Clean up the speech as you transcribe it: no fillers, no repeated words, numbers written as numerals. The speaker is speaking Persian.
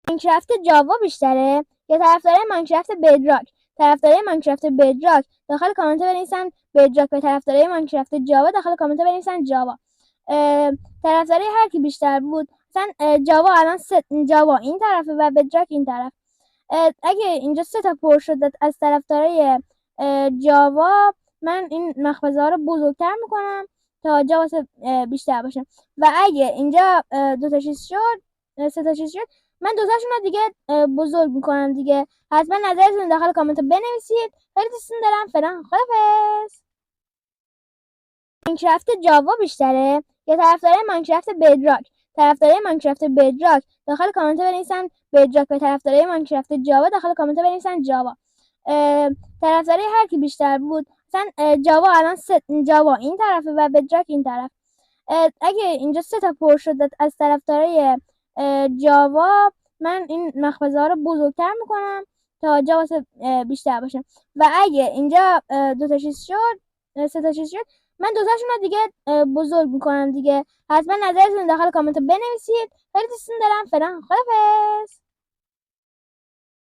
ماینکرافت جاوا بیشتره یا طرفدارای ماینکرافت بدراک؟ طرفدارای ماینکرافت بدراک داخل کامنت بنویسن بدراک و طرفدارای ماینکرافت جاوا داخل کامنت بنویسن جاوا. طرفدارای هر کی بیشتر بود، مثلا جاوا الان جاوا این طرفه و بدراک این طرف. اگه اینجا 3 تا پر شد از طرفدارای جاوا، من این مخبزه ها رو بزرگتر میکنم تا جاوا بیشتر باشه. و اگه اینجا 2 تا چیز شد، 3 تا چیز شد، من 2 تاشون رو دیگه بزرگ میکنم دیگه. حتما نظرتون داخل کامنت بنویسید. خیلی دوستتون دارم. فعلا خدافظ. ماینکرافت جاوا بیشتره یا طرفدارای ماینکرافت بدراک؟ طرفدارای ماینکرافت بدراک داخل کامنت بنویسن بدراک و طرفدارای ماینکرافت جاوا داخل کامنت بنویسن جاوا. طرفدارای هر کی بیشتر بود، مثلا جاوا الان جاوا این طرفه و بدراک این طرف. اگه اینجا 3 تا پر شد از طرفدارای جاوا، من این مخبزه ها رو بزرگتر میکنم تا جاوا بیشتر باشه. و اگه اینجا 2 تا چیز شد، 3 تا چیز شد، من 2 تاشون رو دیگه بزرگ میکنم دیگه. حتما نظرتون داخل کامنت بنویسید. خیلی دوستتون دارم. فعلا خدافظ.